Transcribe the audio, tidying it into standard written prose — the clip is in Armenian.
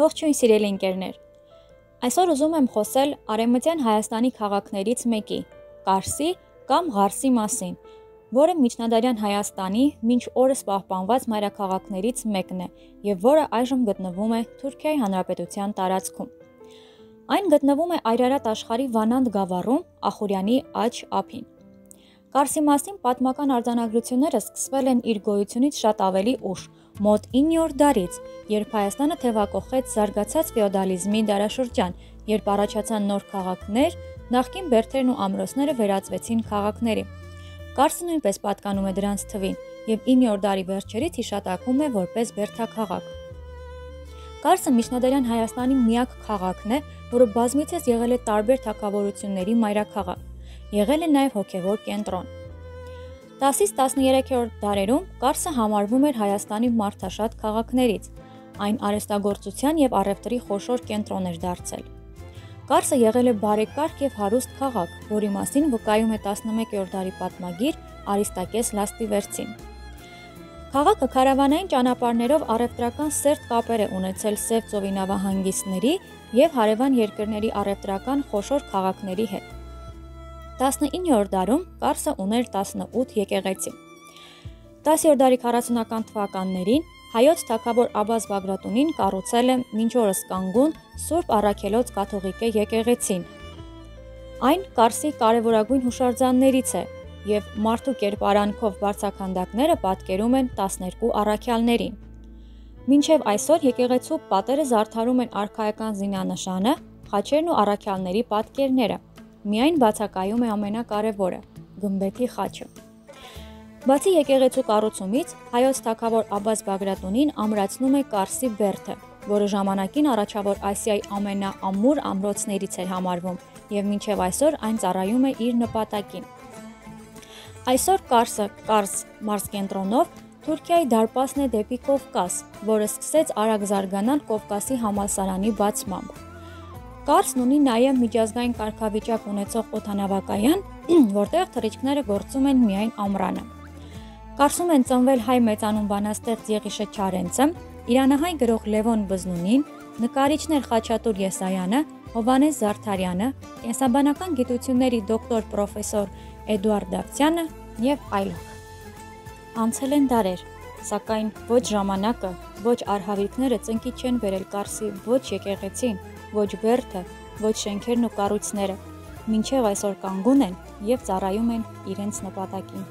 Ողջույն սիրելի ընկերներ։ Այսօր ուզում եմ խոսել Արևմտյան Հայաստանի քաղաքներից մեկի՝ Կարսի կամ Ղարսի մասին, որը միջնադարյան Հայաստանի մինչ օրս պահպանված մայրաքաղաքներից մեկն է և որը այժմ գտնվում է Թուրքիայի Հանրապետության տարածքում։ Այն գտնվում է Այրարատ աշխարհի Վանանդ գավառում, Ախուրյանի աջ ափին։ Կարսի մասին պատմական արձանագրությունները սկսվել են իր գոյությունից շատ ավելի ուշ, մոտ 9-րդ դարից, երբ Հայաստանը թևակոխեց զարգացած ֆեոդալիզմի դարաշրջան, երբ առաջացան նոր քաղաքներ, նախկին բերդերն ու ամրոցները վերածվեցին քաղաքների։ Կարսը նույնպես պատկանում է դրանց թվին և 9-րդ դարի վերջերից հիշատակվում է որպես բերդաքաղաք։ Կարսը միջնադարյան Հայաստանի միակ քաղաքն է, որը բազմիցս եղել է տարբեր թագավորությունների մայրաքաղաք։ Եղել է նաև հոգևոր կենտրոն։ 10-ից 13-րդ դարերում Կարսը համարվում էր Հայաստանի մարդաշատ քաղաքներից։ Այն արհեստագործության և առևտրի խոշոր կենտրոն էր դարձել։ Կարսը եղել է բարեկարգ և հարուստ քաղաք, որի մասին վկայում է 11-րդ դարի պատմագիր Արիստակես Լաստիվերցին։ Քաղաքը քարավանային ճանապարհներով առևտրական սերտ կապեր է ունեցել Սև ծովի նավահանգիստների և հարևան երկրների առևտրական խոշոր քաղաքների հետ։ 19-րդ դարում Կարսը ուներ 18 եկեղեցի։ 10-րդ դարի 40-ական թվականներին հայոց թագավոր Աբաս Բագրատունին կառուցել է մինչ օրս կանգուն Սուրբ Առաքելոց կաթողիկե եկեղեցին։ Այն Կարսի կարևորագույն հուշարձաններից է և մարդու կերպարանքով բարձրաքանդակները պատկերում են 12 առաքյալներին։ Մինչև այսօր եկեղեցու պատերը զարդարում են արքայական զինանշանը, խաչերն ու առաքյալների պատկերները։ Միայն բացակայում է ամենակարևորը՝ գմբեթի խաչը։ Բացի եկեղեցու կառուցումից, հայոց թագավոր Աբաս Բագրատունին ամրացնում է Կարսի բերդը, որը ժամանակին առաջավոր Ասիայի ամենաամուր ամրոցներից էր համարվում և մինչև այսօր այն ծառայում է իր նպատակին։ Այսօր Կարսը Կարս մարզկենտրոնով Թուրքիայի դարպասն է դեպի Կովկաս, որը սկսեց արագ զարգանալ Կովկասի համալսարանի բացմամբ։ Կարսն ունի նաև միջազգային կարգավիճակ ունեցող օդանավակայան, որտեղ թռիչքները գործում են միայն ամռանը։ Կարսում են ծնվել հայ մեծանուն բանաստեղծ Եղիշե Չարենցը, իրանահայ գրող Լևոն Բզնունին, նկարիչներ Խաչատուր Եսայանը, Հովհաննես Զարդարյանը, կենսաբանական գիտությունների դոկտոր պրոֆեսոր Էդուարդ Դավթյանը և այլոք։ Անցել են դարեր, սակայն ոչ ժամանակը, ոչ արհավիրքները ծնկի չեն բերել Կարսի ոչ եկեղեցին, ոչ բերդը, ոչ շենքերն ու կառույցները, մինչև այսօր կանգուն են և ծառայում են իրենց նպատակին։